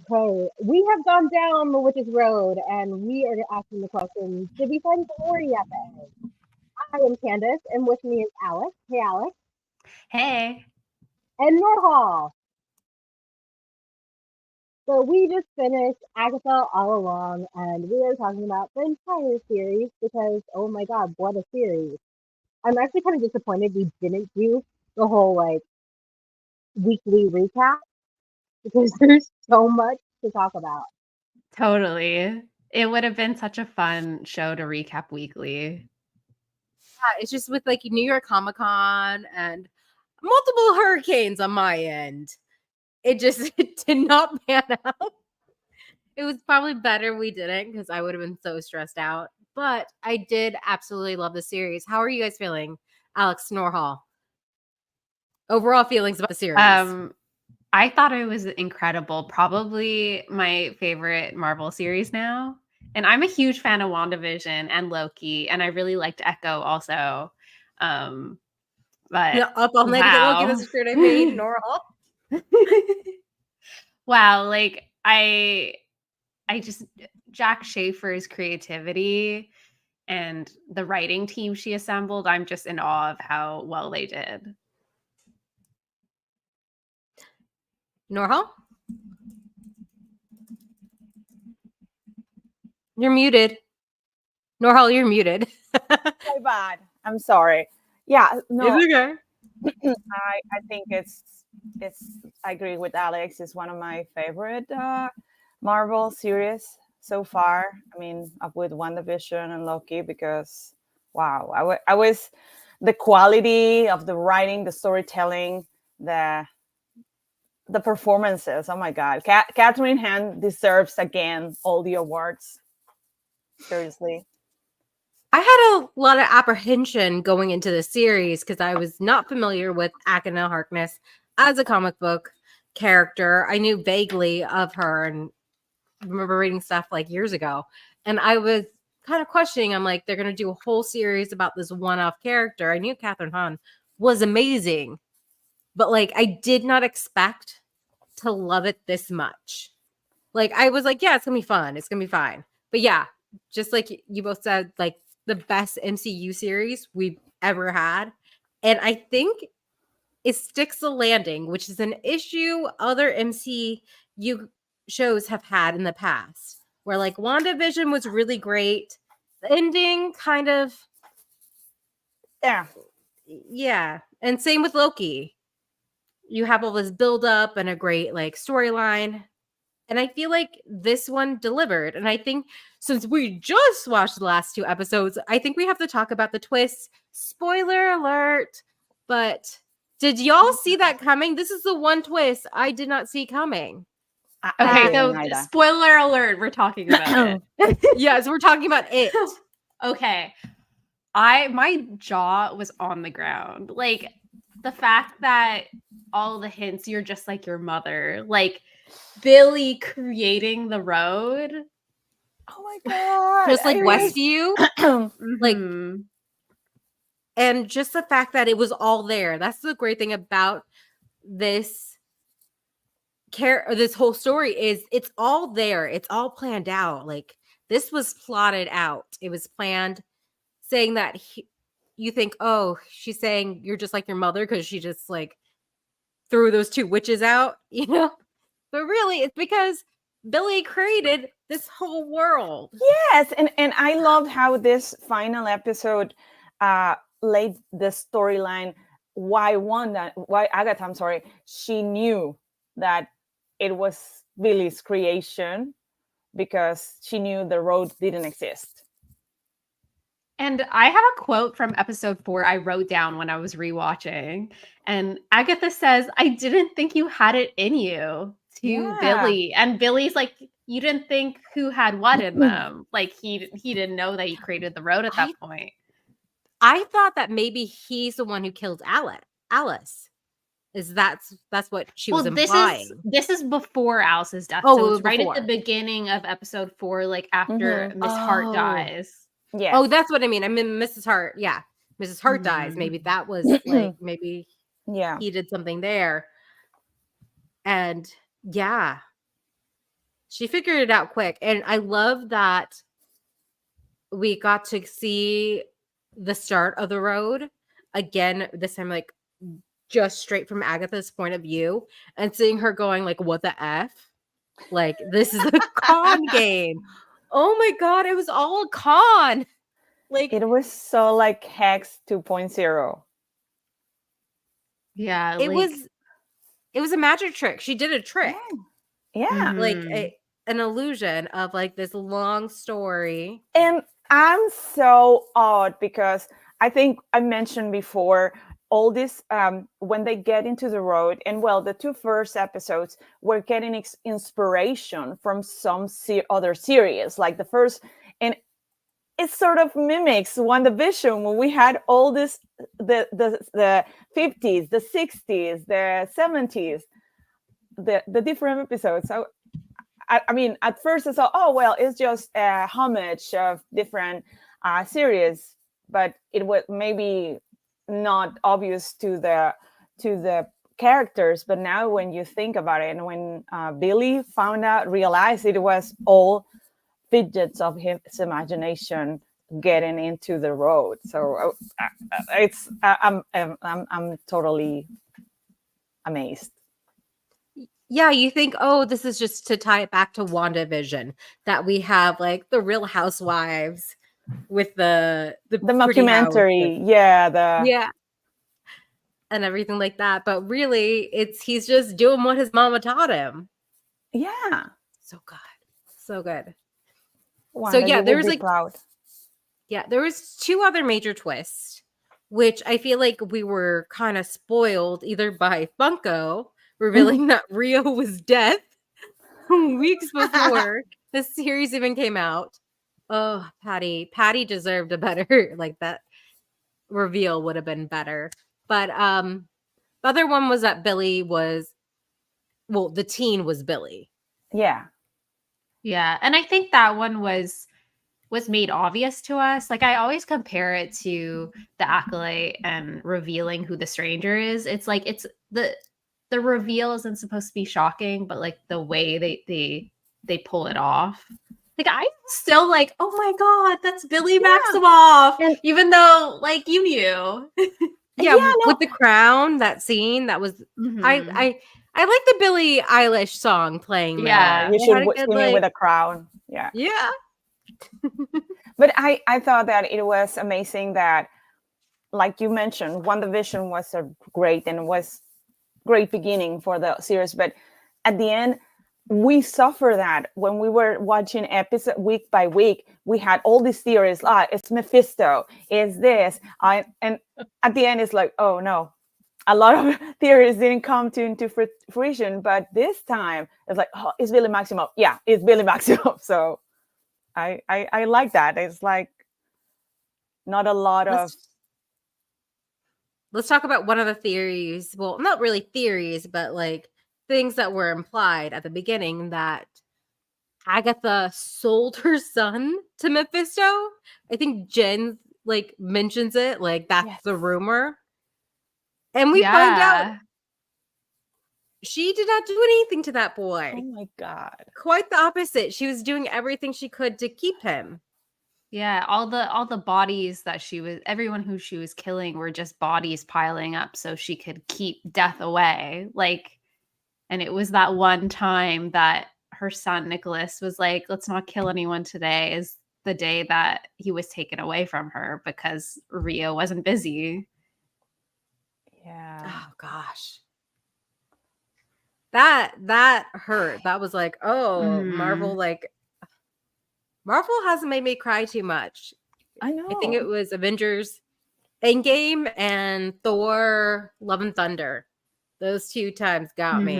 Okay, we have gone down the witch's road and we are asking the question, did we find glory at the end? I am Candace and with me is Alex. Hey Alex. Hey. And Norhall. So we just finished Agatha All Along and we are talking about the entire series because oh my god, what a series. I'm actually kind of disappointed we didn't do the whole like weekly recap because there's so much to talk about. Totally. It would have been such a fun show to recap weekly. Yeah, it's just with like New York Comic Con and multiple hurricanes on my end. It just did not pan out. It was probably better we didn't because I would have been so stressed out. But I did absolutely love the series. How are you guys feeling, Alex Norhall? Overall feelings about the series. I thought it was incredible. Probably my favorite Marvel series now. And I'm a huge fan of WandaVision and Loki, and I really liked Echo also. But Up all night to get Loki. That's a great I made, Norhall. Wow, like I just Jack Schaefer's creativity and the writing team she assembled, I'm just in awe of how well they did. Norhall? You're muted. Norhall, you're muted. My bad. I'm sorry. Yeah, no, It's okay. I think it's I agree with Alex. It's one of my favorite Marvel series so far. I mean, up with WandaVision and Loki because wow, I was the quality of the writing, the storytelling, the performances. Oh my God, Catherine Hahn deserves again all the awards. Seriously. I had a lot of apprehension going into the series because I was not familiar with Agatha Harkness as a comic book character. I knew vaguely of her and remember reading stuff like years ago. And I was kind of questioning, I'm like, they're going to do a whole series about this one-off character. I knew Catherine Hahn was amazing, but like I did not expect to love it this much. Like I was like, yeah, it's going to be fun. It's going to be fine. But yeah, just like you both said, like the best MCU series we've ever had. And I think it sticks the landing, which is an issue other MCU shows have had in the past, where like WandaVision was really great. The ending kind of, yeah. And same with Loki. You have all this build up and a great like storyline. And I feel like this one delivered. And I think since we just watched the last two episodes, I think we have to talk about the twists. Spoiler alert. But did y'all see that coming? This is the one twist I did not see coming. Okay, so spoiler alert, we're talking about it. Yes, we're talking about it. Okay. My jaw was on the ground. Like the fact that all the hints, you're just like your mother. Like Billy creating the road. Oh my God. Just like Westview. Like, and just the fact that it was all there. That's the great thing about this this whole story is it's all there. It's all planned out. Like this was plotted out. It was planned, saying that you think, oh, she's saying you're just like your mother because she just like threw those two witches out, you know? But really, it's because Billy created this whole world. Yes, and I loved how this final episode laid the storyline. Why Agatha? I'm sorry. She knew that it was Billy's creation because she knew the road didn't exist. And I have a quote from episode 4 I wrote down when I was rewatching. And Agatha says, I didn't think you had it in you to Billy. And Billy's like, you didn't think who had what in them. Like he didn't know that he created the road at that point. I thought that maybe he's the one who killed Alice. That's what she was implying. This is before Alice's death. So it's right at the beginning of episode 4, like after Miss Hart dies. Yeah. Oh, that's what I mean. I mean Mrs. Hart. Yeah. Mrs. Hart dies. Maybe that was like maybe he did something there. And yeah. She figured it out quick. And I love that we got to see the start of the road again, this time, like, just straight from Agatha's point of view, and seeing her going like, what the F? Like, this is a con game. Oh my God, it was all a con. Like, It was so like Hex 2.0. Yeah, it was a magic trick. She did a trick. Yeah. Like Mhm. an illusion of like this long story. And I'm so odd because I think I mentioned before all this when they get into the road, and well, the two first episodes were getting inspiration from some other series, like the first, and it sort of mimics WandaVision when we had all this the 50s, the 60s, the 70s, the different episodes. So I mean, at first I thought, oh well, it's just a homage of different series, but it was maybe not obvious to the characters. But now, when you think about it, and when Billy realized it was all fidgets of his imagination getting into the road. So I'm totally amazed. Yeah, you think, oh, this is just to tie it back to WandaVision, that we have like the Real Housewives with the pretty house mockumentary, yeah, and everything like that. But really, he's just doing what his mama taught him. yeah. So good, so good. Wanda, so yeah, you there will was be like proud. Yeah, there was two other major twists, which I feel like we were kind of spoiled either by Funko revealing that Rio was dead weeks before the series even came out. Oh, Patty deserved a better, like, that reveal would have been better. But the other one was that the teen was Billy. Yeah. Yeah, and I think that one was made obvious to us. Like, I always compare it to the Acolyte and revealing who the stranger is. It's like it's the reveal isn't supposed to be shocking, but like the way they pull it off. Like, I'm still like, oh my God, that's Billy Maximoff, And even though like you knew. Yeah, no. with the crown, that scene, that was Mhm. I like the Billie Eilish song playing Yeah. there. You It should had a good, swim in with a crown. Yeah. yeah. But I thought that it was amazing that, like you mentioned, WandaVision was a great, and was great beginning for the series. But at the end, we suffer that when we were watching episode week by week. We had all these theories. It's Mephisto. Is this? And at the end, it's like, oh no, a lot of theories didn't come into fruition. But this time, it's like, oh, it's Billy Maximoff. Yeah, it's Billy Maximoff. So I like that. It's like not a lot of. Let's talk about one of the theories. Well, not really theories, but like things that were implied at the beginning, that Agatha sold her son to Mephisto. I think Jen like mentions it, like that's the rumor. And we find out Yeah. she did not do anything to that boy. Oh my God. Quite the opposite. She was doing everything she could to keep him. Yeah, all the bodies that everyone who she was killing were just bodies piling up so she could keep death away. Like, and it was that one time that her son Nicholas was like, let's not kill anyone today, is the day that he was taken away from her because Rio wasn't busy. Yeah. Oh gosh. That hurt. That was like, oh, Marvel hasn't made me cry too much. I know. I think it was Avengers Endgame and Thor Love and Thunder. Those two times got me.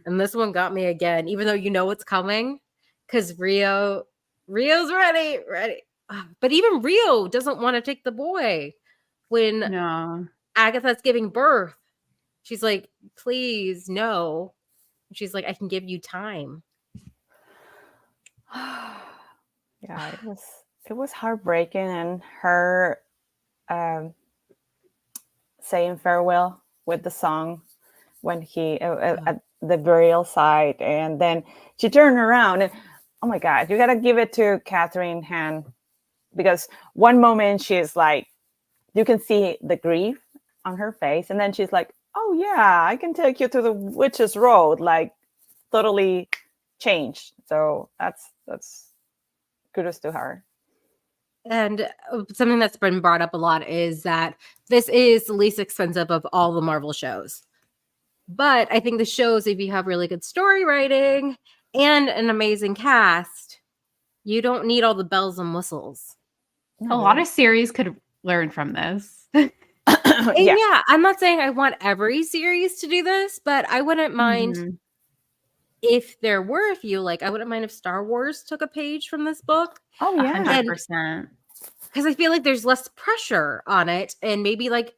And this one got me again, even though you know what's coming. Because Rio's ready. But even Rio doesn't want to take the boy. When Agatha's giving birth, she's like, please, no. She's like, I can give you time. Yeah, it was heartbreaking, and her saying farewell with the song when he the burial site, and then she turned around and, oh my God, you gotta give it to Catherine Hahn, because one moment she's like, you can see the grief on her face, and then she's like, oh yeah, I can take you to the witch's road, like totally changed. So that's kudos to her. And something that's been brought up a lot is that this is the least expensive of all the Marvel shows. But I think the shows, if you have really good story writing and an amazing cast, you don't need all the bells and whistles. A lot of series could learn from this. Yeah, I'm not saying I want every series to do this, but I wouldn't mind if there were a few. Like, I wouldn't mind if Star Wars took a page from this book. Oh yeah, 100%. Because I feel like there's less pressure on it, and maybe like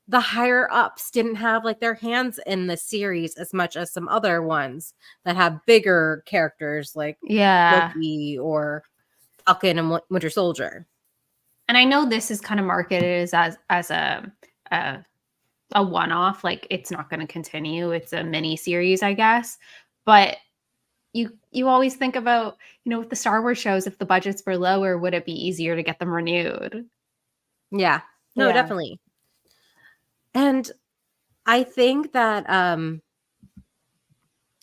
the higher ups didn't have like their hands in the series as much as some other ones that have bigger characters like Loki or Falcon and Winter Soldier. And I know this is kind of marketed as a one-off, like it's not going to continue. It's a mini series, I guess. But you always think about, with the Star Wars shows, if the budgets were lower, would it be easier to get them renewed? Yeah. No, definitely. And I think that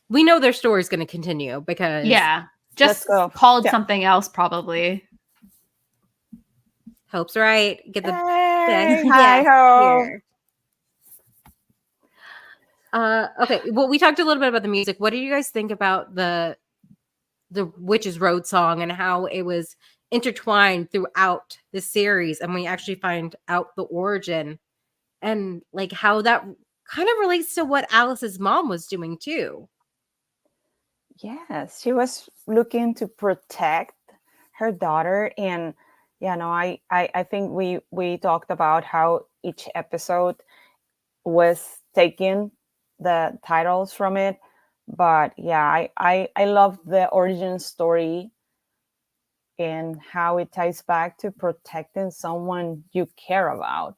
we know their story is going to continue because just called something else probably. Hope's right. Get the hi-ho. Okay. Well, we talked a little bit about the music. What do you guys think about the Witch's Road song and how it was intertwined throughout the series, and we actually find out the origin and like how that kind of relates to what Alice's mom was doing too? Yes, she was looking to protect her daughter, and I think we talked about how each episode was taking the titles from it, but I love the origin story and how it ties back to protecting someone you care about.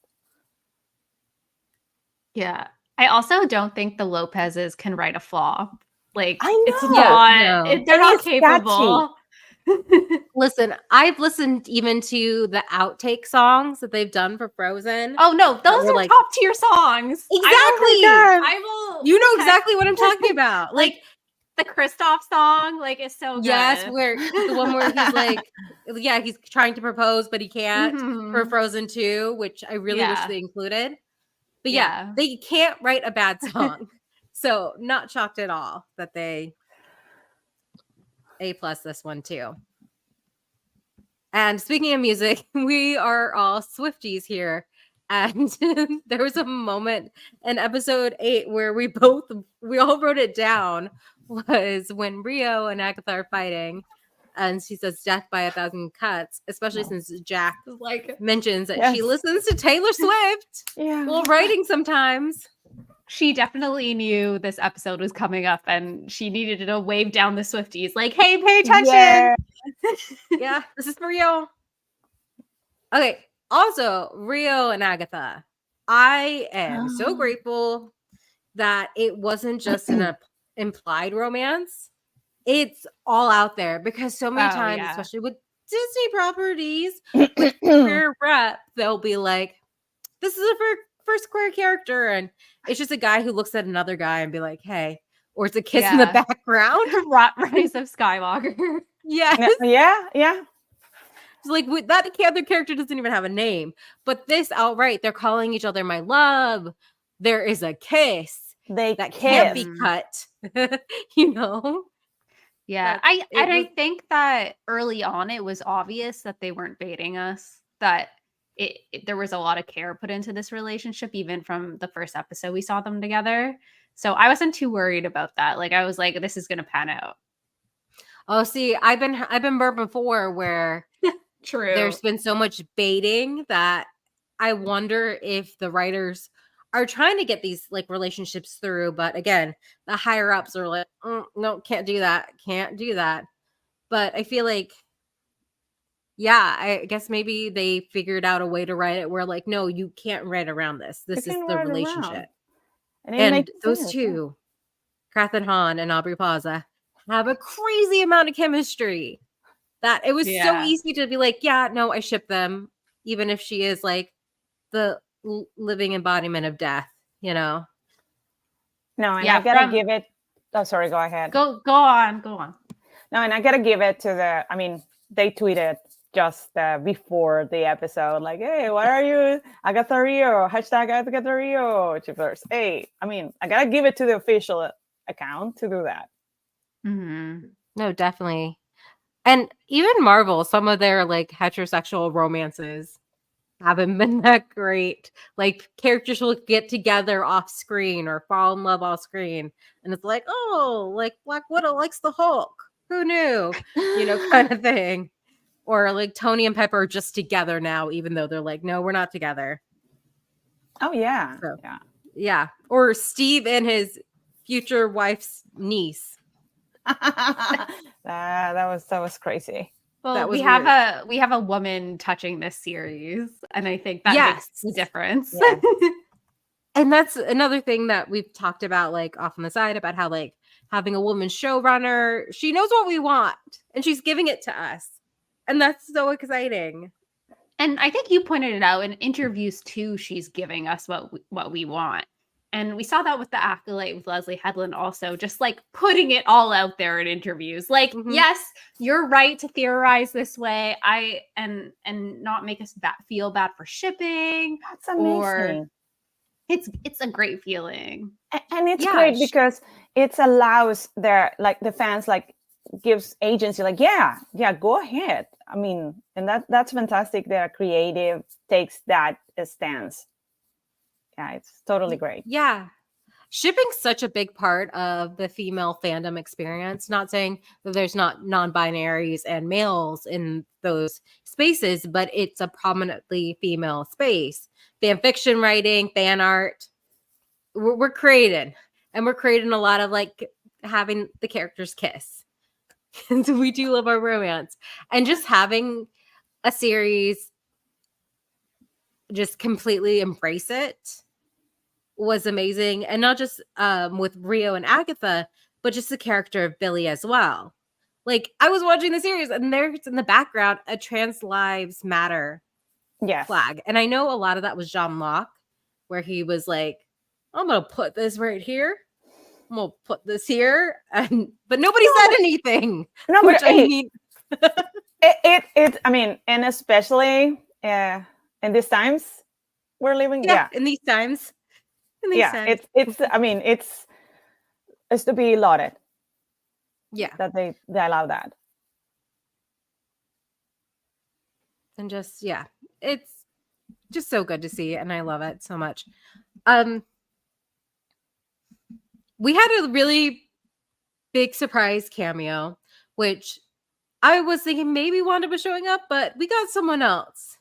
Yeah, I also don't think the Lopez's can write a flop. Like, I know. it's not, they're not capable. Listen, I've listened even to the outtake songs that they've done for Frozen. Oh no, those are like top tier songs. Exactly. I will. You know exactly what I'm talking about. Like the Kristoff song, like is so good. Yes, where the one where he's like, he's trying to propose but he can't for Frozen 2, which I really wish they included. But they can't write a bad song. So not shocked at all that they A+ this one too. And speaking of music, we are all Swifties here. And there was a moment in episode 8 where we all wrote it down, was when Rio and Agatha are fighting. And she says death by 1,000 cuts, especially since Jack mentions that she listens to Taylor Swift while writing sometimes. She definitely knew this episode was coming up and she needed to wave down the Swifties like, hey, pay attention. Yeah, this is for you. Okay, also, Rio and Agatha. I am so grateful that it wasn't just an implied romance. It's all out there because so many times, especially with Disney properties, with queer rep, they'll be like, this is a first queer character, and it's just a guy who looks at another guy and be like, hey, or it's a kiss in the background. Rise of Skywalker. Yes. Yeah. It's like that other character doesn't even have a name, but this outright, they're calling each other my love. There is a kiss that can't be cut. Yeah, I think that early on it was obvious that they weren't baiting us, that there was a lot of care put into this relationship, even from the first episode we saw them together. So I wasn't too worried about that. Like, I was like, this is gonna pan out. Oh, see, I've been burned before where True. There's been so much baiting that I wonder if the writers are trying to get these like relationships through, but again, the higher ups are like, no, can't do that. But I feel like, I guess maybe they figured out a way to write it where like, no, you can't write around this. This is the relationship. And those two Catherine Hahn and Aubrey Plaza have a crazy amount of chemistry that it was so easy to be like, yeah, no, I ship them, even if she is like the living embodiment of death, you know? No, and I gotta give it. Oh, sorry. Go ahead. Go on. No, and I gotta give it to the. I mean, they tweeted just before the episode, like, "Hey, what are you, Agatha Rio? Hashtag Agatha Rio Chippers." Hey, I mean, I gotta give it to the official account to do that. Mm-hmm. No, definitely. And even Marvel, some of their like heterosexual romances haven't been that great. Like characters will get together off screen or fall in love off screen, and it's like, oh, like Black Widow likes the Hulk. Who knew? You know, kind of thing. Or like Tony and Pepper are just together now, even though they're like, no, we're not together. Oh yeah, so, yeah. Or Steve and his future wife's niece. that was crazy. Well, we have a woman touching this series, and I think that makes the difference. Yes. And that's another thing that we've talked about, like off on the side, about how like having a woman showrunner, she knows what we want, and she's giving it to us, and that's so exciting. And I think you pointed it out in interviews too. She's giving us what we want. And we saw that with the Acolyte with Leslie Headland also, just like putting it all out there in interviews. Like, yes, you're right to theorize this way. And not make us feel bad for shipping. That's amazing. It's a great feeling. And it's great because it allows the fans gives agency, like, yeah, go ahead. I mean, and that's fantastic that a creative takes that stance. Yeah, it's totally great. Yeah. Shipping's such a big part of the female fandom experience. Not saying that there's not non-binaries and males in those spaces, but it's a prominently female space. Fan fiction writing, fan art, we're creating. And we're creating a lot of like having the characters kiss. And so we do love our romance. And just having a series just completely embrace it was amazing. And not just with Rio and Agatha, but just the character of Billy as well. Like, I was watching the series and there's in the background a Trans Lives Matter flag. And I know a lot of that was John Locke, where he was like, I'm going to put this right here. I'm going to put this here. But nobody said anything. No, but I mean, I mean, and especially in these times we're living. In these times. It's I mean, it's to be lauded. Yeah. That they allow that. And just, it's just so good to see. And I love it so much. We had a really big surprise cameo, which I was thinking maybe Wanda was showing up, but we got someone else.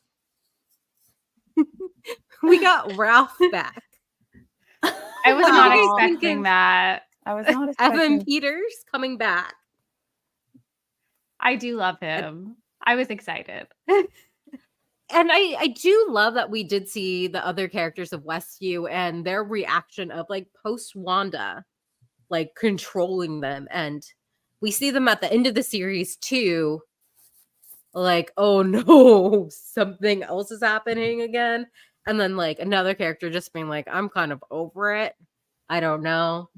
We got Ralph back. I was not expecting that. I was not expecting Evan Peters coming back. I do love him. I was excited. And I do love that we did see the other characters of Westview and their reaction of like post Wanda, like controlling them. And we see them at the end of the series too. Like, oh no, something else is happening again. And then like another character just being like, I'm kind of over it. I don't know.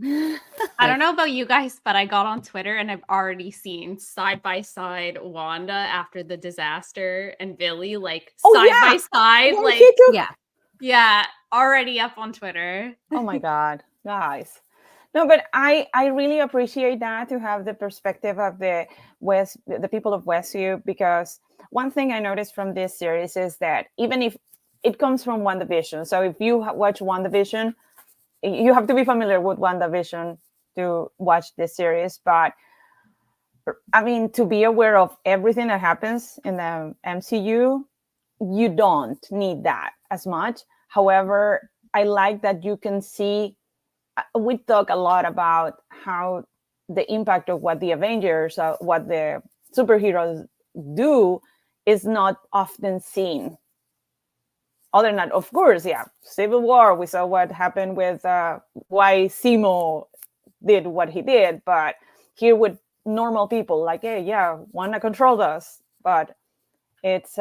I don't know about you guys, but I got on Twitter and I've already seen side by side Wanda after the disaster and Billy like side by side. Like, yeah, already up on Twitter. Oh my God, guys. No, but I really appreciate that, to have the perspective of the people of Westview, because one thing I noticed from this series is that even if it comes from WandaVision, so if you watch WandaVision, you have to be familiar with WandaVision to watch this series. But I mean, to be aware of everything that happens in the MCU, you don't need that as much. However, I like that you can see. We talk a lot about how the impact of what the Avengers, what the superheroes do, is not often seen. Other than that, of course, Civil War, we saw what happened with why Simo did what he did, but here with normal people, like, hey, yeah, wanna control us. But it's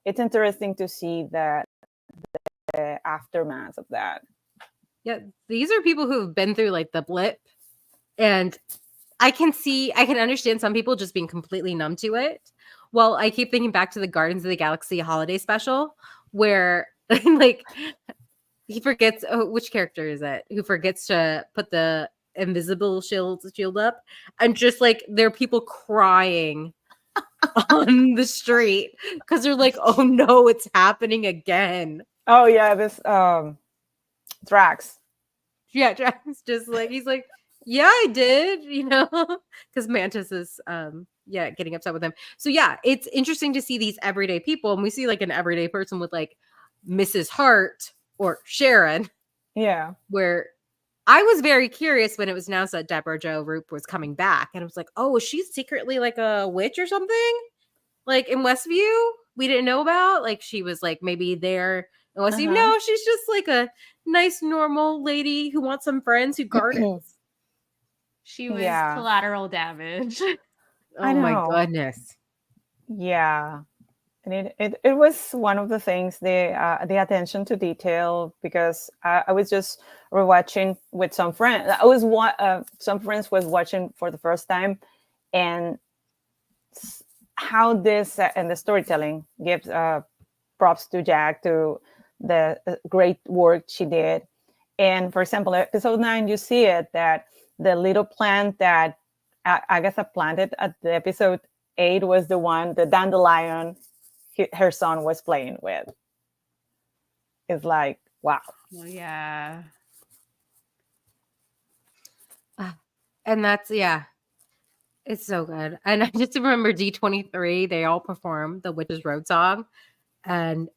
interesting to see the aftermath of that. Yeah, these are people who have been through like the blip, and I can understand some people just being completely numb to it. Well, I keep thinking back to the Guardians of the Galaxy holiday special where like he forgets, which character is it who forgets to put the invisible shield up, and just like there are people crying on the street because they're like, oh no, it's happening again. Oh yeah, this Drax. Yeah, Drax just like, he's like, yeah, I did, because Mantis is getting upset with him. So yeah, it's interesting to see these everyday people, and we see like an everyday person with like Mrs. Hart or Sharon. Yeah. Where I was very curious when it was announced that Deborah Jo Rupp was coming back, and I was like, oh, is she secretly like a witch or something? Like in Westview, we didn't know about. Like she was like maybe there in Westview. No, she's just like a nice, normal lady who wants some friends who gardens. She was collateral damage. Oh my goodness. Yeah. And it was one of the things, the attention to detail, because I was just rewatching with some friends. Some friends was watching for the first time, and how this and the storytelling gives props to Jack, to the great work she did. And for example, episode 9, you see it, that the little plant that Agatha planted at the episode 8 was the one, the dandelion her son was playing with. It's like, wow. Well, yeah. And that's, it's so good. And I just remember D23, they all performed the Witch's Road song, and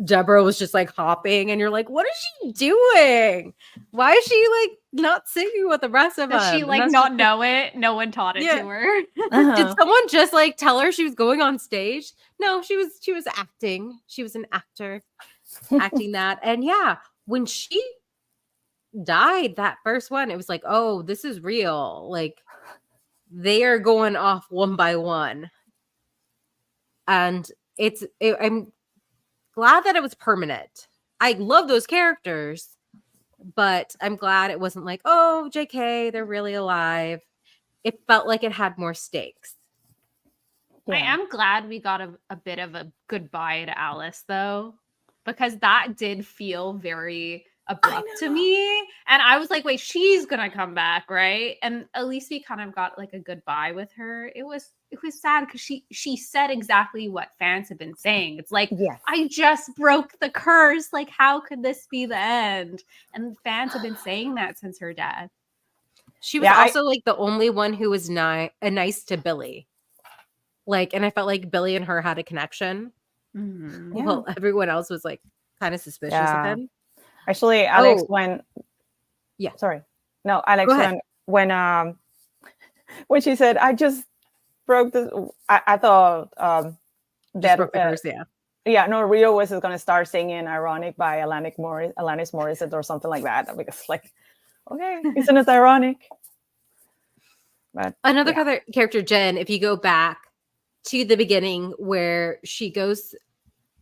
Deborah was just like hopping, and you're like, what is she doing? Why is she like not singing with the rest of us? Does she like not know it? No one taught it to her. Did someone just like tell her she was going on stage? No, she was acting. She was an actor acting that. And yeah, when she died, that first one, it was like, oh, this is real. Like they are going off one by one. And I'm glad that it was permanent. I love those characters, but I'm glad it wasn't like, oh, JK, they're really alive. It felt like it had more stakes. Yeah. I am glad we got a bit of a goodbye to Alice, though, because that did feel very abrupt to me. And I was like, wait, she's gonna come back, right? And at least we kind of got like a goodbye with her. It was sad because she said exactly what fans have been saying. It's like, I just broke the curse. Like, how could this be the end? And fans have been saying that since her death. She was also like the only one who was nice to Billy. Like, and I felt like Billy and her had a connection. Mm-hmm. Yeah. Well, everyone else was like kind of suspicious of him. Actually, Alex, Alex, when she said, I just broke this, I thought that broke the curse, Rio was going to start singing Ironic by Alanis Morissette or something like that, because like, okay, isn't it ironic? But another character, Jen, if you go back to the beginning where she goes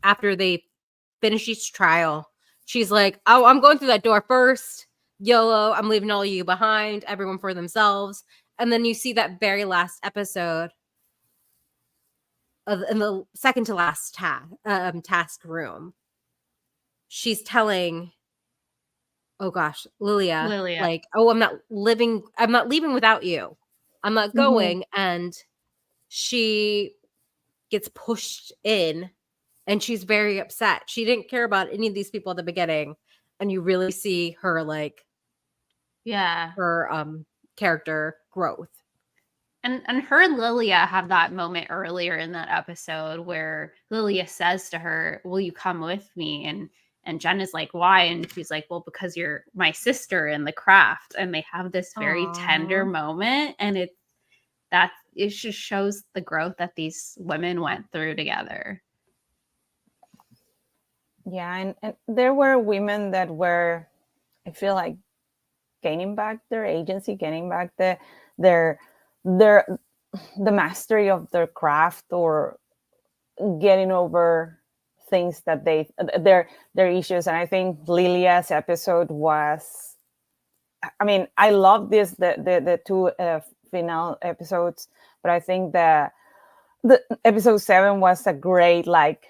after they finish each trial, she's like, oh, I'm going through that door first. YOLO, I'm leaving all of you behind, everyone for themselves. And then you see that very last episode in the second to last task room. She's telling, oh gosh, Lilia, like, oh, I'm not leaving without you. I'm not going. Mm-hmm. And she gets pushed in, and she's very upset. She didn't care about any of these people at the beginning, and you really see her like, her character growth. And her and Lilia have that moment earlier in that episode where Lilia says to her, will you come with me? And Jen is like, why? And she's like, well, because you're my sister in the craft. And they have this very tender moment. And it just shows the growth that these women went through together. Yeah. And there were women that were, I feel like, gaining back their agency, gaining back their their the mastery of their craft, or getting over things that their issues. And I think Lilia's episode was, I mean, I love the two final episodes, but I think the episode 7 was a great, like,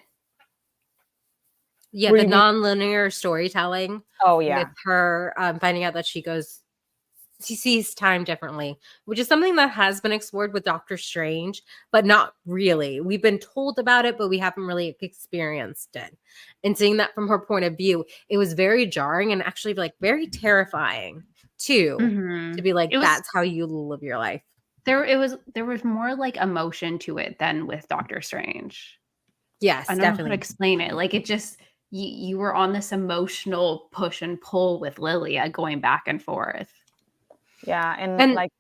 Yeah, the non-linear storytelling. Oh yeah, with her finding out that she sees time differently, which is something that has been explored with Doctor Strange, but not really. We've been told about it, but we haven't really experienced it. And seeing that from her point of view, it was very jarring and actually like very terrifying too, to be like, that's how you live your life. There was more like emotion to it than with Doctor Strange. Yes, I don't know how to explain it. Like, it just, you were on this emotional push and pull with Lilia going back and forth. Yeah, and like,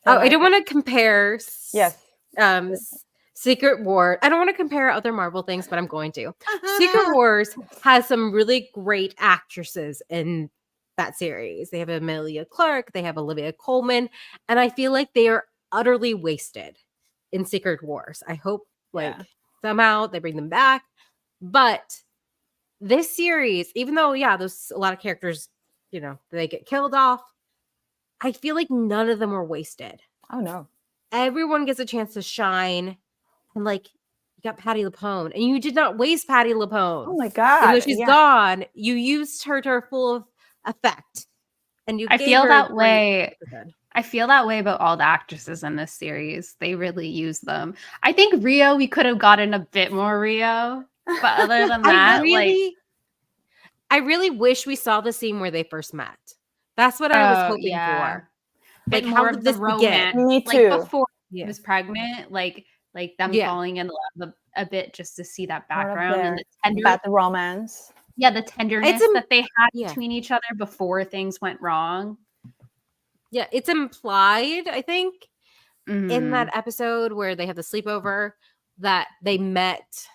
I don't want to compare. Yes. Secret War. I don't want to compare other Marvel things, but I'm going to. Secret Wars has some really great actresses in that series. They have Emilia Clarke, they have Olivia Colman, and I feel like they are utterly wasted in Secret Wars. I hope somehow they bring them back. But this series, even though there's a lot of characters, they get killed off, I feel like none of them were wasted. Oh no. Everyone gets a chance to shine. And like, you got Patti LuPone, and you did not waste Patti LuPone. Oh my God. Even though she's gone, you used her to her full effect. And you I feel that way. I feel that way about all the actresses in this series. They really use them. I think Rio, we could have gotten a bit more Rio. But other than that, I really wish we saw the scene where they first met. That's what I was hoping for. Like, how did this begin? Me too. Like, before she was pregnant, like them falling in love a bit, just to see that background and the romance. Yeah, the tenderness that they had between each other before things went wrong. Yeah, it's implied, I think, in that episode where they have the sleepover, that they met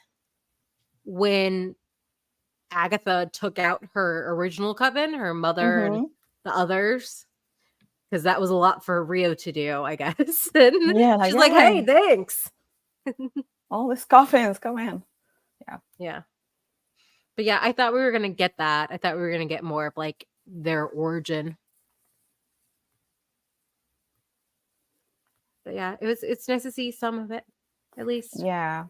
when Agatha took out her original coven, her mother and the others, because that was a lot for Rio to do, I guess. And she's like, hey, thanks. All these coffins, come in. Yeah. But yeah, I thought we were going to get that. I thought we were going to get more of like their origin. But yeah, it's nice to see some of it, at least. Yeah.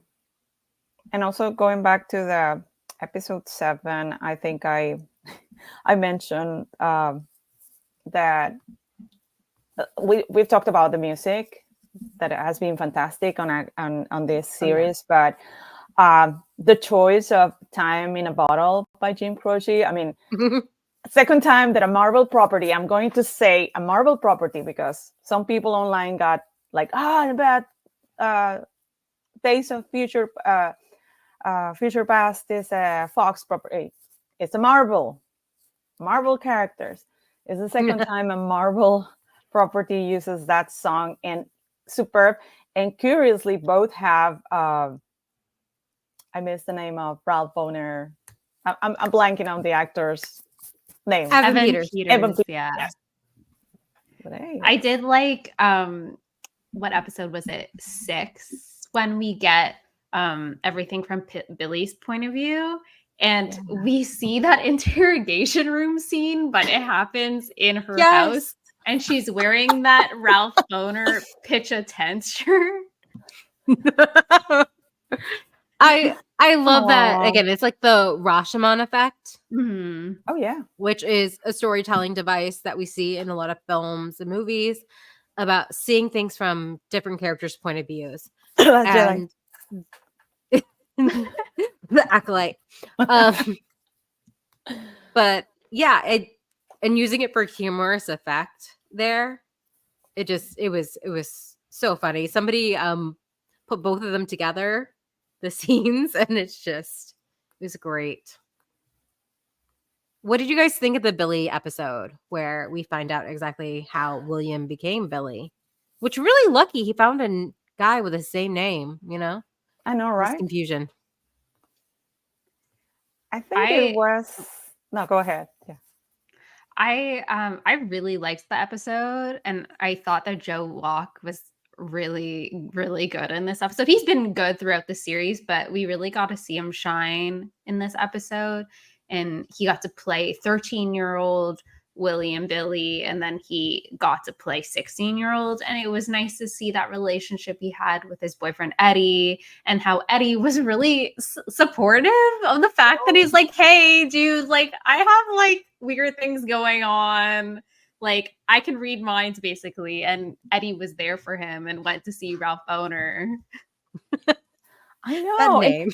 And also going back to the episode 7, I think I mentioned that we've talked about the music, that it has been fantastic on this series, but the choice of Time in a Bottle by Jim Croce, I mean, second time that a Marvel property, I'm going to say a Marvel property, because some people online got like, bad Days of Future Past is a Fox property. It's a Marvel characters. It's the second time a Marvel property uses that song, and superb. And curiously, both have I missed the name of Ralph Boner. I'm blanking on the actor's name. Evan Peters. Yeah. Yes. But hey. I did like what episode was it? 6, when we get everything from Billy's point of view, and we see that interrogation room scene, but it happens in her house, and she's wearing that Ralph Boner Pitch a Tent shirt. I love that. Again, it's like the Rashomon effect. Mm-hmm. Oh yeah, which is a storytelling device that we see in a lot of films and movies about seeing things from different characters' point of views. And the acolyte. But yeah, and using it for humorous effect there, it was so funny. Somebody put both of them together, the scenes, and it was great. What did you guys think of the Billy episode where we find out exactly how William became Billy? Which, really lucky he found a guy with the same name, I know, right? Confusion. I think it was... No, go ahead. Yeah. I really liked the episode, and I thought that Joe Locke was really, really good in this episode. He's been good throughout the series, but we really got to see him shine in this episode. And he got to play 13-year-old Willie and Billy, and then he got to play 16-year-old. And it was nice to see that relationship he had with his boyfriend Eddie, and how Eddie was really supportive of the fact that he's like, hey, dude, like, I have like weird things going on. Like, I can read minds basically. And Eddie was there for him and went to see Ralph Boner. I know. That name.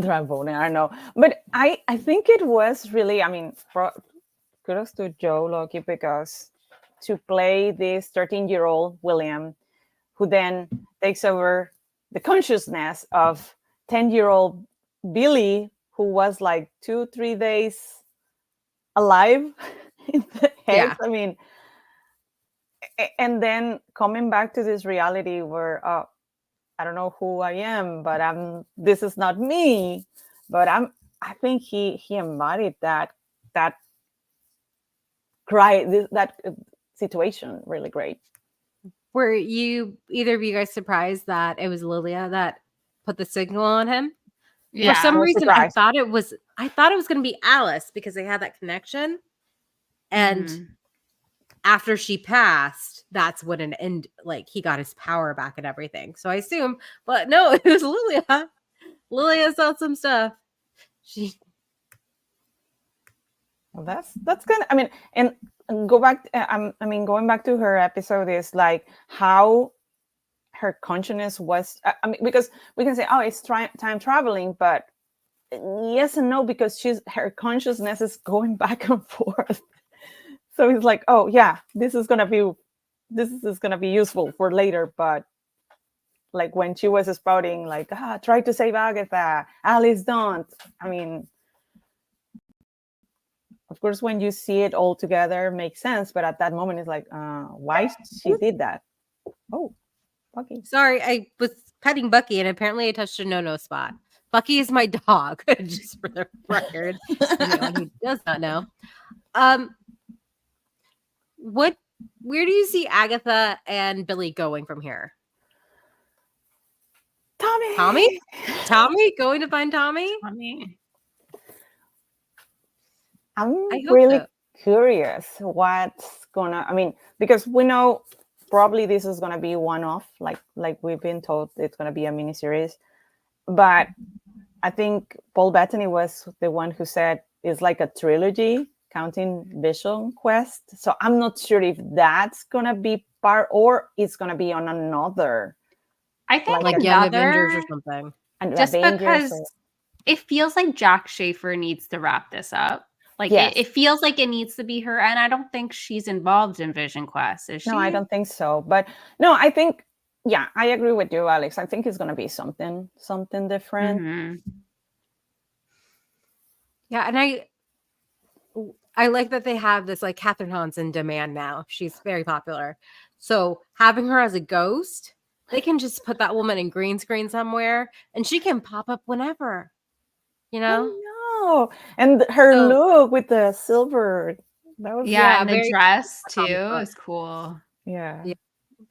Ralph Boner, I know. But I think it was really, I mean, kudos to Joe Loki, because to play this 13-year-old William, who then takes over the consciousness of 10-year-old Billy, who was like 2-3 days alive in the head. Yeah. I mean, and then coming back to this reality where I don't know who I am, but this is not me. But I think he embodied that situation really great. Were either of you guys surprised that it was Lilia that put the signal on him? Yeah. For some reason, surprised. I thought it was going to be Alice, because they had that connection. And after she passed, that's when an end, like, he got his power back and everything. So I assume, but no, it was Lilia. Lilia saw some stuff. Well, that's good. I mean, and go back. Going back to her episode is like how her consciousness was. I mean, because we can say, oh, it's time traveling, but yes and no, because her consciousness is going back and forth. So it's like, oh yeah, this is gonna be useful for later. But like when she was spouting, like, try to save Agatha, Alice, don't. I mean, of course, when you see it all together, it makes sense. But at that moment, it's like, why she did that? Oh, Bucky. Sorry, I was petting Bucky, and apparently I touched a no-no spot. Bucky is my dog, just for the record. Anyone who does not know. Where do you see Agatha and Billy going from here? Tommy going to find Tommy? I'm really curious what's gonna. I mean, because we know probably this is gonna be one-off, like we've been told it's gonna be a miniseries. But I think Paul Bettany was the one who said it's like a trilogy, counting Vision Quest. So I'm not sure if that's gonna be part or it's gonna be on another. I think like Young Avengers or something. Just because it feels like Jack Schaefer needs to wrap this up. Like, yes. it feels like it needs to be her, and I don't think she's involved in Vision Quest, is she? No, I don't think so. But no, I think, yeah, I agree with you, Alex. I think it's going to be something different. Mm-hmm. Yeah, and I like that they have this, like, Catherine Hahn's in demand now. She's very popular. So having her as a ghost, they can just put that woman in green screen somewhere, and she can pop up whenever, you know? And her look with the silver, that was and the dress too is cool. Yeah, it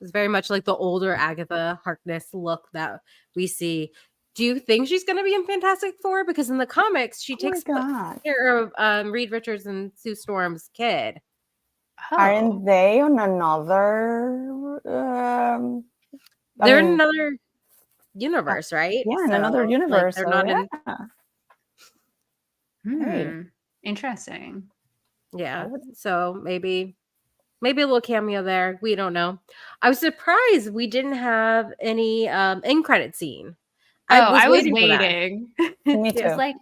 was very much like the older Agatha Harkness look that we see. Do you think she's going to be in Fantastic Four? Because in the comics, she takes care of Reed Richards and Sue Storm's kid. Aren't they on another? They're in another universe, right? Yeah, in another universe. Like, they're not in. Interesting. Yeah. So maybe a little cameo there. We don't know. I was surprised we didn't have any end credit scene. I was waiting. Me too. It's like,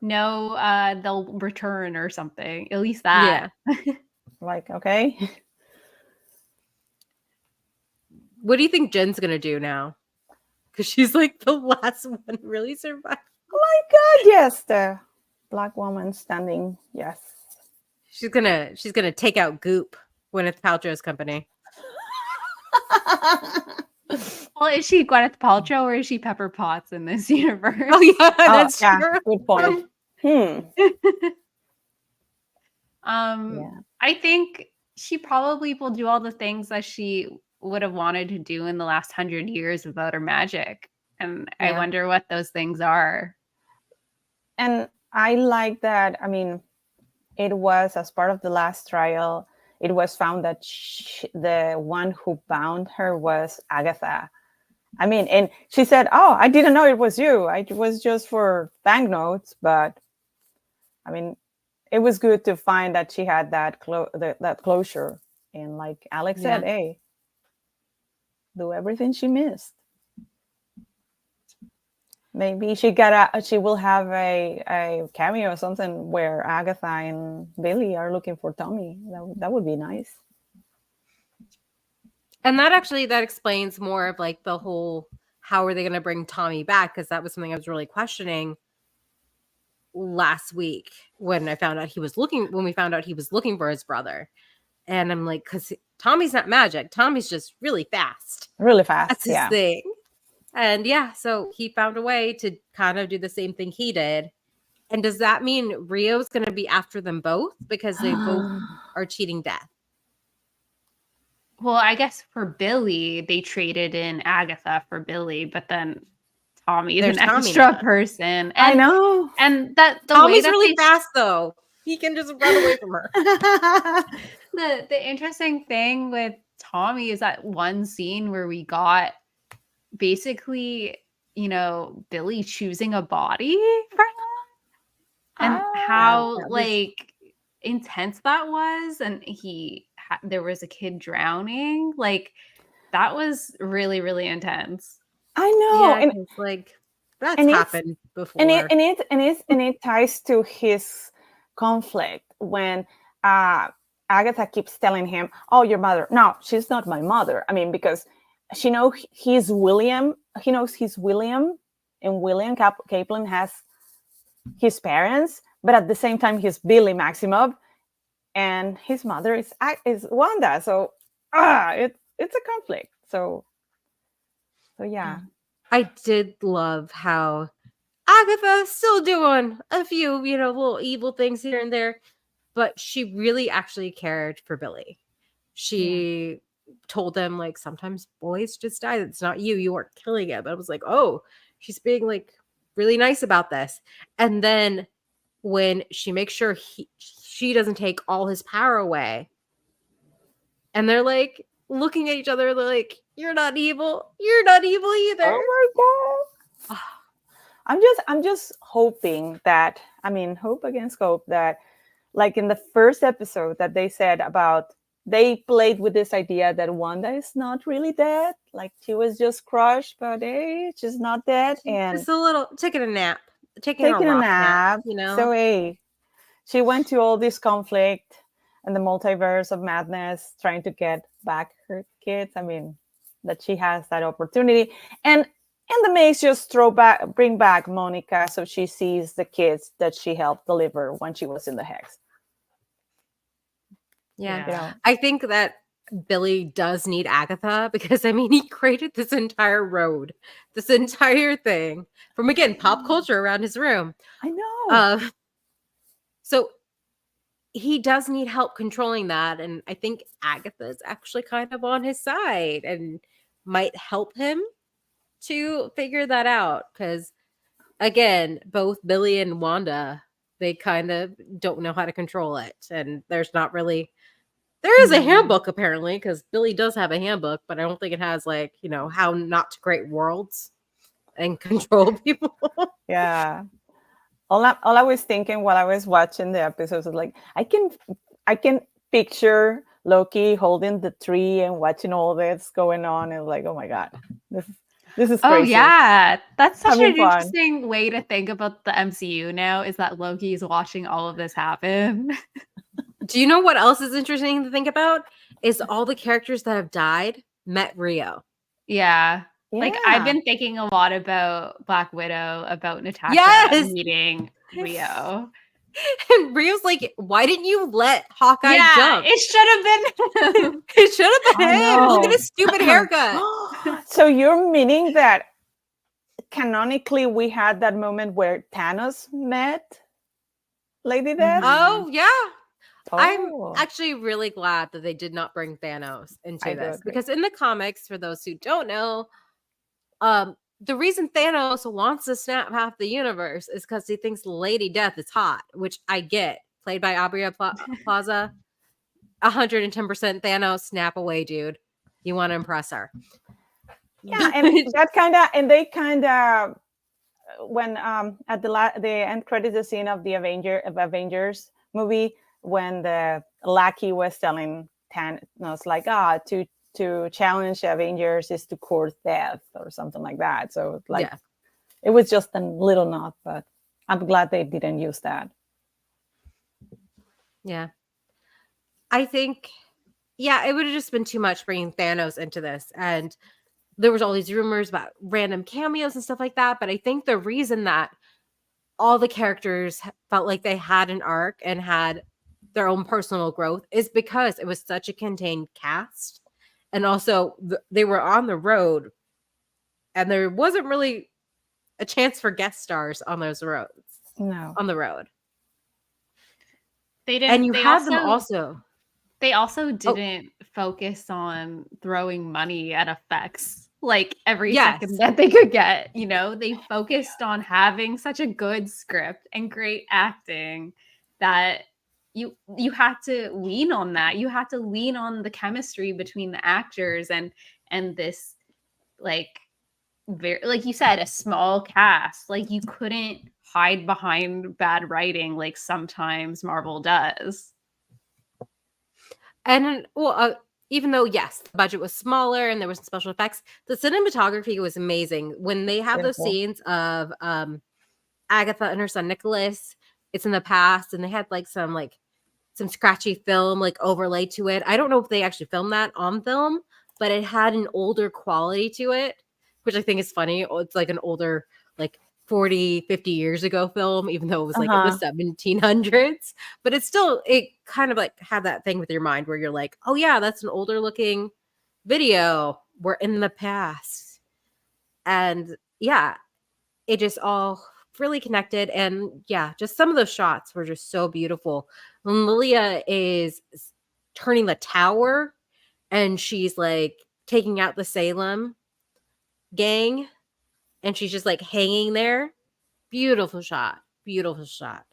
no, they'll return or something. At least that. Yeah. Like, okay. What do you think Jen's gonna do now? Because she's like the last one really survived. Oh my God, yes, the Black woman standing. Yes, she's gonna take out Goop, Gwyneth Paltrow's company. Well, is she Gwyneth Paltrow or is she Pepper Potts in this universe? Oh yeah, that's true. Good point. I think she probably will do all the things that she would have wanted to do in the last 100 years without her magic. And I wonder what those things are. And I like that. I mean, it was as part of the last trial, it was found that the one who bound her was Agatha. I mean, and she said, "Oh, I didn't know it was you. It was just for banknotes." But I mean, it was good to find that she had that that closure. And like Alex said, hey, do everything she missed. Maybe she will have a cameo or something where Agatha and Billy are looking for Tommy. That would be nice. And that explains more of like the whole, how are they going to bring Tommy back? Because that was something I was really questioning last week when we found out he was looking for his brother. And I'm like, because Tommy's not magic. Tommy's just really fast. Really fast. That's his thing. And so he found a way to kind of do the same thing he did. And does that mean Rio's going to be after them both because they both are cheating death? Well, I guess for Billy, they traded in Agatha for Billy, but then Tommy is an extra person. And, I know. And that Tommy's really fast, though. He can just run away from her. The interesting thing with Tommy is that one scene where we got basically, Billy choosing a body for him, and how intense that was, and there was a kid drowning. Like, that was really, really intense. I know, and like that's happened before, and it ties to his conflict when Agatha keeps telling him, "Oh, your mother." No, she's not my mother. I mean, because she knows he's William. He knows he's William, and William Kaplan has his parents, but at the same time, he's Billy Maximoff, and his mother is Wanda. So, it's a conflict. So yeah. I did love how Agatha's still doing a few, little evil things here and there, but she really actually cared for Billy. She told them, like, sometimes boys just die. It's not you. You weren't killing him. I was like, oh, she's being like really nice about this. And then when she makes sure she doesn't take all his power away, and they're like looking at each other, they're like, you're not evil. You're not evil either. Oh my God. I'm just hoping that, hope against hope, that like in the first episode that they said about, they played with this idea that Wanda is not really dead. Like, she was just crushed, but hey, she's not dead. And just a little taking a nap. Taking a nap. So hey, she went to all this conflict and the multiverse of madness, trying to get back her kids. That she has that opportunity. And the Mays just bring back Monica, so she sees the kids that she helped deliver when she was in the Hex. Yeah. I think that Billy does need Agatha because he created this entire road, this entire thing from, again, pop culture around his room. I know. So he does need help controlling that, and I think Agatha is actually kind of on his side and might help him to figure that out, because again, both Billy and Wanda, they kind of don't know how to control it, and there is a handbook apparently, because Billy does have a handbook, but I don't think it has how not to create worlds and control people. Yeah. All I was thinking while I was watching the episodes was like, I can picture Loki holding the tree and watching all this going on, and like, oh my God, this is crazy. Oh yeah, that's such an interesting way to think about the MCU now, is that Loki is watching all of this happen. Do you know what else is interesting to think about? Is all the characters that have died met Rio. Yeah. Like, I've been thinking a lot about Black Widow, about Natasha meeting Rio. And Rio's like, why didn't you let Hawkeye jump? It should have been him. It should have been him. Look at his stupid haircut. So you're meaning that canonically we had that moment where Thanos met Lady Death? Oh, yeah. I'm Oh, actually really glad that they did not bring Thanos into I do this agree. because in the comics, for those who don't know, the reason Thanos wants to snap half the universe is because he thinks Lady Death is hot, which I get. Played by Aubrey Plaza, 110% Thanos. Snap away, dude. You want to impress her. Yeah, and that kind of, and they kind of, when at the end credits scene of the Avengers movie, when the Lackey was telling Thanos like, to challenge the Avengers is to court death or something like that. So like, Yeah. it was just a little nod, but I'm glad they didn't use that. Yeah. I think, yeah, it would have just been too much bringing Thanos into this. And there was all these rumors about random cameos and stuff like that. But I think the reason that all the characters felt like they had an arc and had their own personal growth is because it was such a contained cast. And also they were on the road and there wasn't really a chance for guest stars on those roads. No. On the road. They didn't. And you had them also. They also didn't focus on throwing money at effects like every second that they could get. You know, they focused on having such a good script and great acting that you had to lean on that. You had to lean on the chemistry between the actors and this like very, like you said, a small cast. Like you couldn't hide behind bad writing like sometimes Marvel does. And well, even though yes, the budget was smaller and there was special effects, the cinematography was amazing. When they have those scenes of Agatha and her son Nicholas, it's in the past, and they had like some scratchy film like overlaid to it. I don't know if they actually filmed that on film, but it had an older quality to it, which I think is funny. It's like an older, like 40, 50 years ago film, even though it was like in the 1700s, but it's still, it kind of like had that thing with your mind where you're like, oh yeah, that's an older looking video. We're in the past. And yeah, it just all really connected. And yeah, just some of those shots were just so beautiful. When Lilia is turning the tower and she's like taking out the Salem gang and she's just like hanging there. Beautiful shot. Beautiful shot.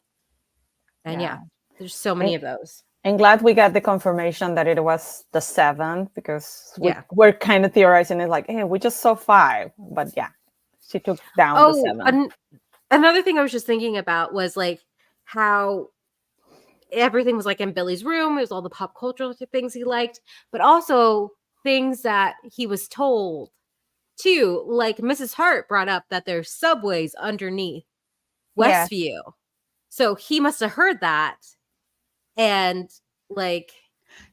And yeah, there's so many of those. I'm glad we got the confirmation that it was the 7th because we're kind of theorizing it like, hey, we just saw 5. But yeah, she took down the 7th. Another thing I was just thinking about was like how everything was like in Billy's room. It was all the pop cultural things he liked, but also things that he was told too. Like Mrs. Hart brought up that there's subways underneath Westview. So he must have heard that and like,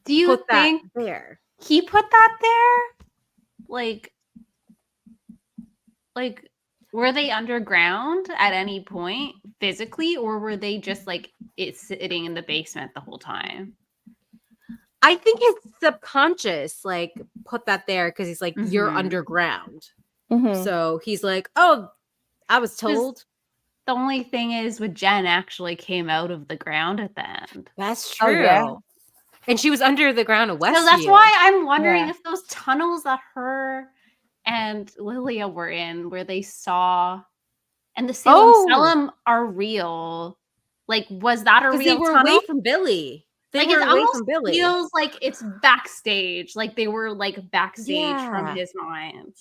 do you think there? He put that there? Like were they underground at any point physically, or were they just like it's sitting in the basement the whole time? I think his subconscious like put that there because he's like, you're underground. So he's like, oh, I was told. The only thing is with Jen actually came out of the ground at the end. That's true. Oh, yeah. And she was under the ground of Westview. So that's why I'm wondering if those tunnels that her and Lilia were in, where they saw, and the Salem are real. Like, was that a real they were tunnel? Away from Billy. They were away from Billy. Feels like it's backstage. Like they were like backstage from his mind.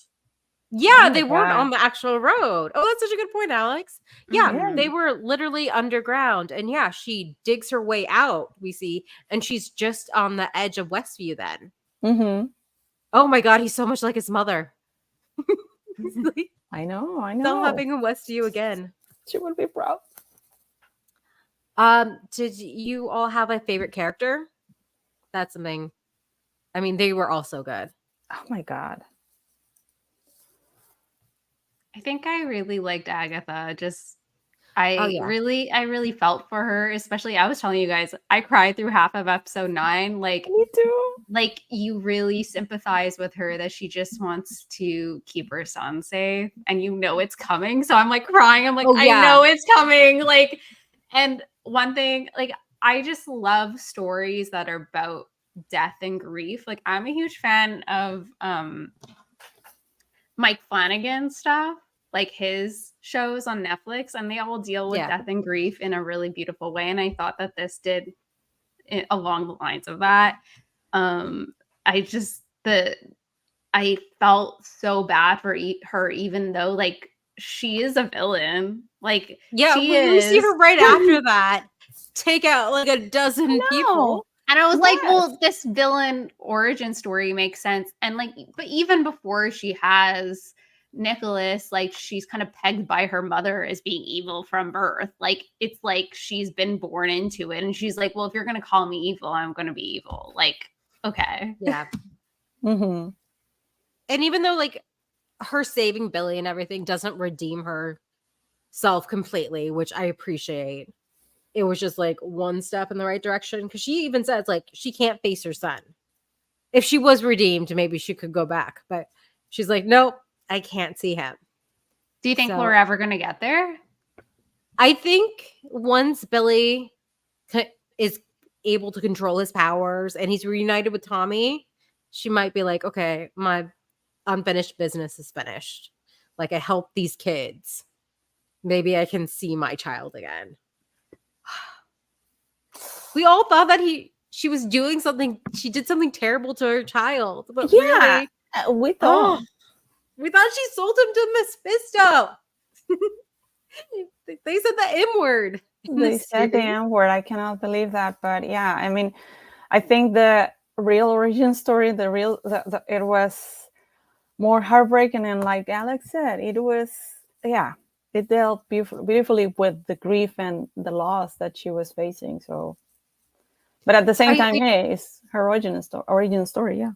Yeah, they weren't on the actual road. Oh, that's such a good point, Alex. Yeah, they were literally underground. And yeah, she digs her way out, we see, and she's just on the edge of Westview then. Oh my God, he's so much like his mother. I know. Still having a Westview again. She would be proud. Did you all have a favorite character? That's something. I mean, they were all so good. Oh my God. I think I really liked Agatha. I really felt for her, especially I was telling you guys, I cried through half of episode 9. Like me too. Like you really sympathize with her that she just wants to keep her son safe and you know it's coming. So I'm like crying. I'm like, I know it's coming. Like, and one thing, like I just love stories that are about death and grief. Like I'm a huge fan of Mike Flanagan stuff, like his shows on Netflix, and they all deal with death and grief in a really beautiful way. And I thought that this did it along the lines of that. I felt so bad for her, even though like she is a villain. Like we see her right after that take out like a dozen people. And I was like, well, this villain origin story makes sense. And like, but even before she has Nicholas, like she's kind of pegged by her mother as being evil from birth. Like it's like she's been born into it. And she's like, well, if you're going to call me evil, I'm going to be evil. Like, okay. Yeah. And even though like her saving Billy and everything doesn't redeem herself completely, which I appreciate. It was just like one step in the right direction, because she even says like she can't face her son. If she was redeemed, maybe she could go back, but she's like, nope, I can't see him. Do you think we're ever going to get there? I think once Billy is able to control his powers and he's reunited with Tommy, she might be like, okay, my unfinished business is finished. Like I helped these kids. Maybe I can see my child again. We all thought that she was doing something. She did something terrible to her child, but really, we thought she sold him to Mephisto. They said the M word. They said the M word. I cannot believe that, but yeah, I mean, I think the real origin story, it was more heartbreaking, and like Alex said, it was it dealt beautifully with the grief and the loss that she was facing. So. But at the same time, it's her origin story, yeah.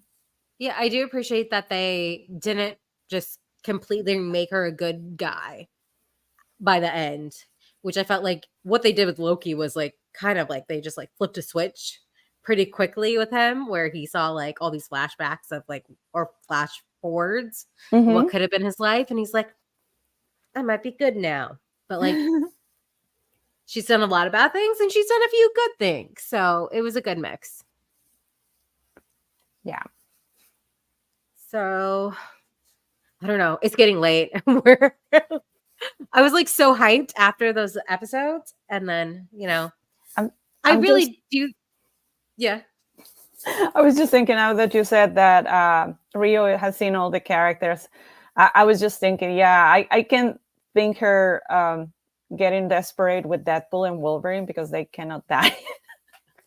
Yeah, I do appreciate that they didn't just completely make her a good guy by the end, which I felt like what they did with Loki was like kind of like they just like flipped a switch pretty quickly with him, where he saw like all these flashbacks of like, or flash forwards, what could have been his life. And he's like, I might be good now. But like, she's done a lot of bad things and she's done a few good things. So it was a good mix. Yeah. So I don't know. It's getting late. I was like so hyped after those episodes. And then, you know, I really do. Yeah. I was just thinking now that you said that Rio has seen all the characters. I was just thinking, I can think her getting desperate with Deadpool and Wolverine because they cannot die.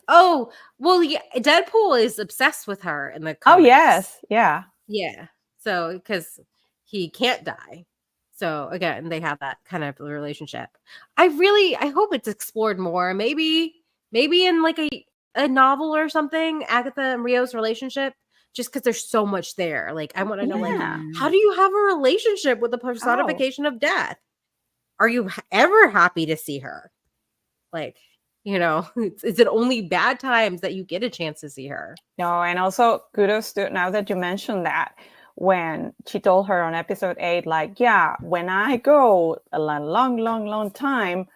Oh, well, yeah, Deadpool is obsessed with her in the comics. Oh, yes. Yeah. Yeah. So, because he can't die. So, again, they have that kind of relationship. I hope it's explored more. Maybe in like a novel or something, Agatha and Rio's relationship, just because there's so much there. Like, I want to know, like, how do you have a relationship with the personification of death? Are you ever happy to see her? Like, you know, is it only bad times that you get a chance to see her? No, and also kudos to, now that you mentioned that, when she told her on episode 8, like, when I go a long time,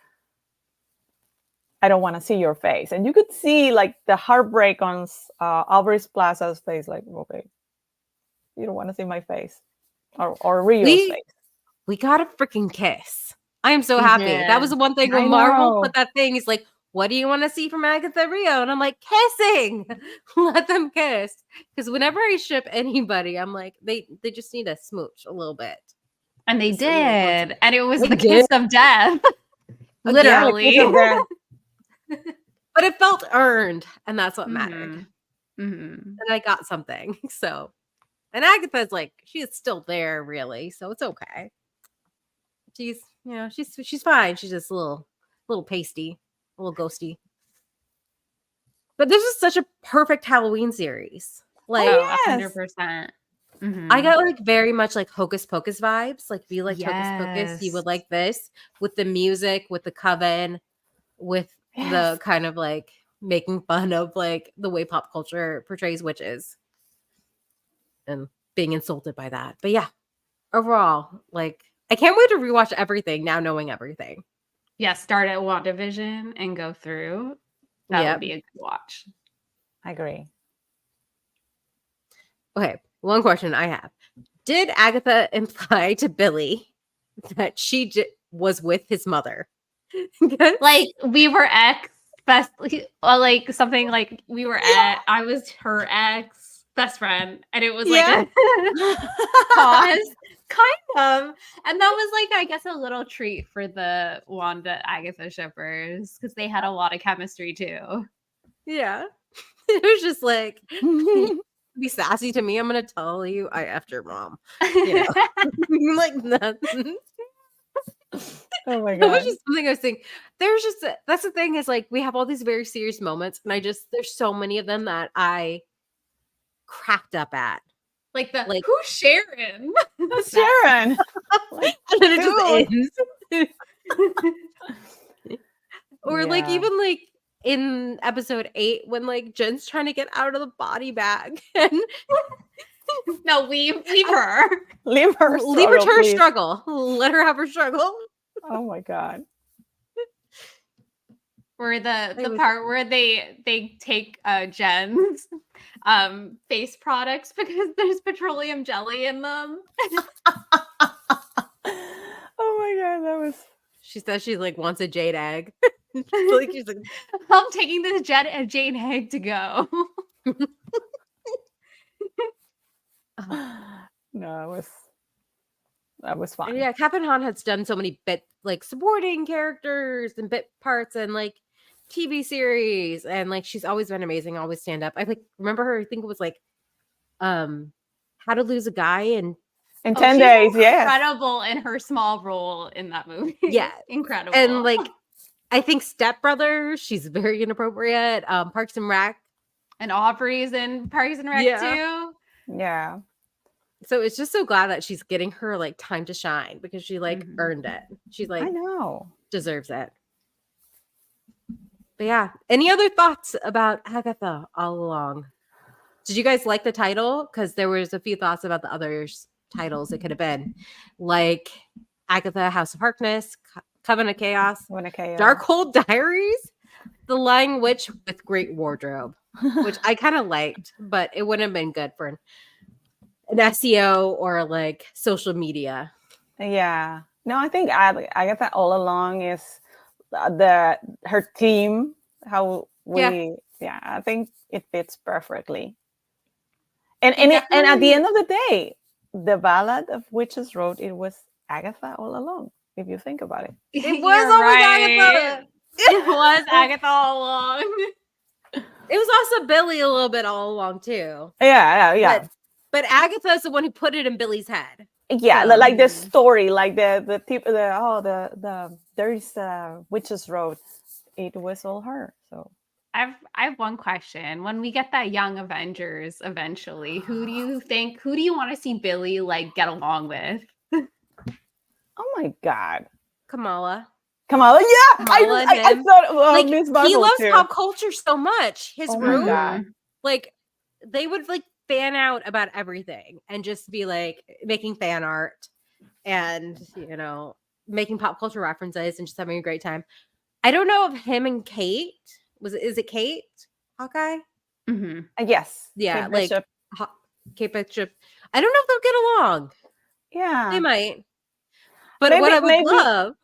I don't want to see your face. And you could see like the heartbreak on Aubrey Plaza's face, like, okay, you don't want to see my face, or Rio's face. We got a freaking kiss. I am so happy. That was the one thing when Marvel put that thing. He's like, what do you want to see from Agatha Rio? And I'm like, kissing. Let them kiss. Because whenever I ship anybody, I'm like, they just need to smooch a little bit. And they did. And it was the kiss of death. Literally. Yeah, but it felt earned. And that's what mattered. And I got something. So, and Agatha's like, she is still there, really. So it's okay. She's, you know, she's fine. She's just a little pasty, a little ghosty. But this is such a perfect Halloween series. Like, 100%. I got like very much like Hocus Pocus vibes. Like, if you like Hocus Pocus, you would like this, with the music, with the coven, with the kind of like making fun of like the way pop culture portrays witches and being insulted by that. But yeah, overall, like, I can't wait to rewatch everything now, knowing everything. Yeah, start at WandaVision and go through. That would be a good watch. I agree. Okay, one question I have. Did Agatha imply to Billy that she was with his mother? Like, we were ex best, or like something like we were I was her ex best friend, and it was like a pause, kind of. And that was like, I guess, a little treat for the Wanda Agatha shippers because they had a lot of chemistry too. Yeah. It was just like, be sassy to me. I'm gonna tell you I effed your mom. You know, like that. Oh my That was god. just something I was thinking. There's just that's the thing is like we have all these very serious moments, and there's so many of them that I cracked up at. Like Like, who's Sharon? That's Sharon. Like, and then it just dude. ends. Or like Yeah. even like in episode 8 when like Jen's trying to get out of the body bag and No, leave her. Leave her struggle, leave her to her please. struggle. Let her have her struggle. Oh my god. Where the part where they take Jen's face products because there's petroleum jelly in them. Oh my god, that was. She says she like wants a jade egg. Like she's like, I'm taking this jade egg to go. No, that was fun. yeah, Catherine Hahn has done so many bit like supporting characters and bit parts and like TV series, and like she's always been amazing, always stand up. I like remember her, I think it was like How to Lose a Guy in 10 days. Yeah. Incredible in her small role in that movie. Yeah. Incredible. And like I think Step Brothers, she's very inappropriate. Parks and Rec. And Aubrey's in Parks and Rec too. Yeah. So it's just so glad that she's getting her like time to shine because she like earned it. She's like, I know, deserves it. But yeah, any other thoughts about Agatha All Along? Did you guys like the title? Because there was a few thoughts about the other titles it could have been, like Agatha House of Harkness, Coven of Chaos, Darkhold Diaries, The Lying Witch with Great Wardrobe, which I kind of liked, but it wouldn't have been good for an SEO or like social media. Yeah. No, I think Agatha All Along is her team. How we I think it fits perfectly. And at the end of the day, the Ballad of Witches Road, it was Agatha All Along. If you think about it, it was always Agatha. It was Agatha All Along. It was also Billy a little bit all along too. Yeah. But Agatha's the one who put it in Billy's head. Yeah, so, like the story, like the people, there's Witches Road. It was all her. So I have one question. When we get that Young Avengers eventually, who do you want to see Billy like get along with? Oh my god, Kamala. Yeah, I thought like Miss Marvel he loves too. pop culture so much. His room, God. like they would like fan out about everything and just be like making fan art and making pop culture references and just having a great time. I don't know if him and Kate is it Kate Hawkeye? Yes. Yeah, Kate like Bishop. Kate Bishop. I don't know if they'll get along. Yeah, they might. But what I would love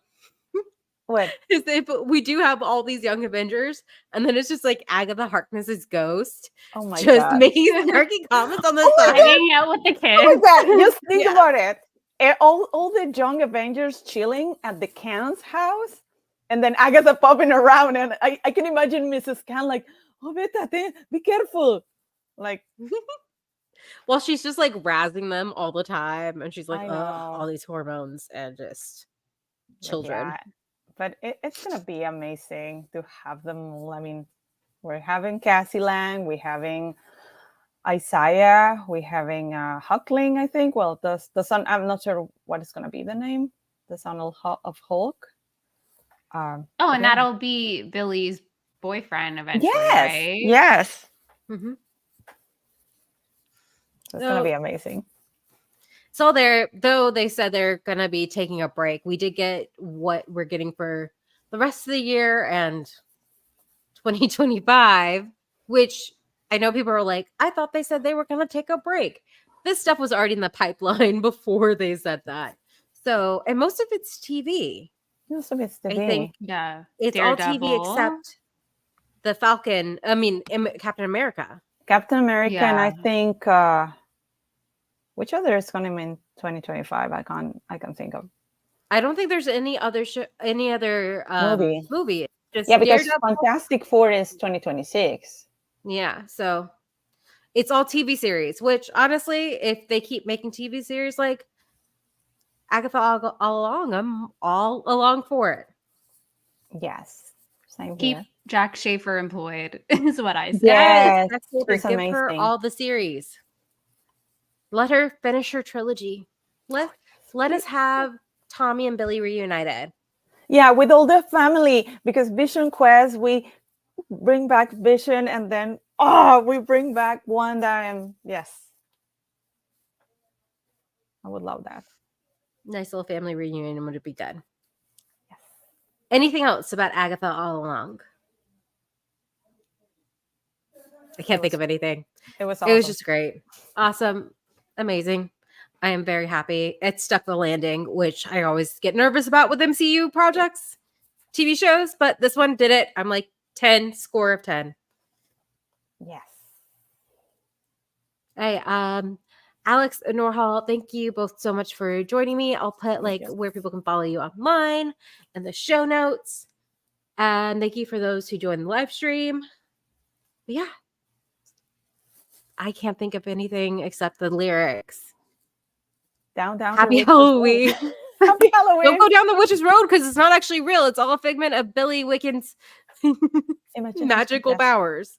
is if we do have all these Young Avengers, and then it's just like Agatha Harkness's ghost, God. making snarky comments on the side, hanging out with the kids. Oh my god! Just think about it. All the Young Avengers chilling at the Khan's house, and then Agatha popping around, and I can imagine Mrs. Khan like, "Oh, Beta, be careful!" Like, well, she's just like razzing them all the time, and she's like, "Oh, all these hormones and just children." Yeah. But it's gonna be amazing to have them all. I mean, we're having Cassie Lang, we're having Isaiah, we're having Huckling, I think. Well, the son, I'm not sure what is gonna be the name. The son of Hulk. And that'll be Billy's boyfriend eventually, right? Yes. Mm-hmm. So it's gonna be amazing. So though they said they're gonna be taking a break, we did get what we're getting for the rest of the year and 2025, which I know people are like, I thought they said they were going to take a break. This stuff was already in the pipeline before they said that. So, and most of it's TV. Most of it's I TV. think Yeah. it's all TV Daredevil. except the Falcon. I mean, Captain America. Captain America, and I Yeah. think which other is coming in 2025? I can think of. I don't think there's any other movie. Just Yeah, because Daredevil. Fantastic Four is 2026. Yeah, so it's all TV series, which honestly, if they keep making TV series like Agatha All Along, I'm all along for it. Yes, same Keep here. Jack Schaefer employed is what I say. Yes, That's it's Give her amazing. all the series. Let her finish her trilogy. Let us have Tommy and Billy reunited. Yeah, with all the family, because Vision Quest, we bring back Vision, and then we bring back Wanda, and yes, I would love that. Nice little family reunion would be good. Yes. Anything else about Agatha All Along? I can't think of anything. It was awesome. It was just great. Awesome. Amazing. I am very happy. It stuck the landing, which I always get nervous about with MCU projects, TV shows, but this one did it. I'm like 10 score of 10. Yes. Hey, Alex and Norhall, thank you both so much for joining me. I'll put where people can follow you online and the show notes. And thank you for those who joined the live stream. But yeah. I can't think of anything except the lyrics. Down. Happy Halloween. Happy Halloween. Don't go down the witch's road because it's not actually real. It's all a figment of Billy Wiccan's magical powers.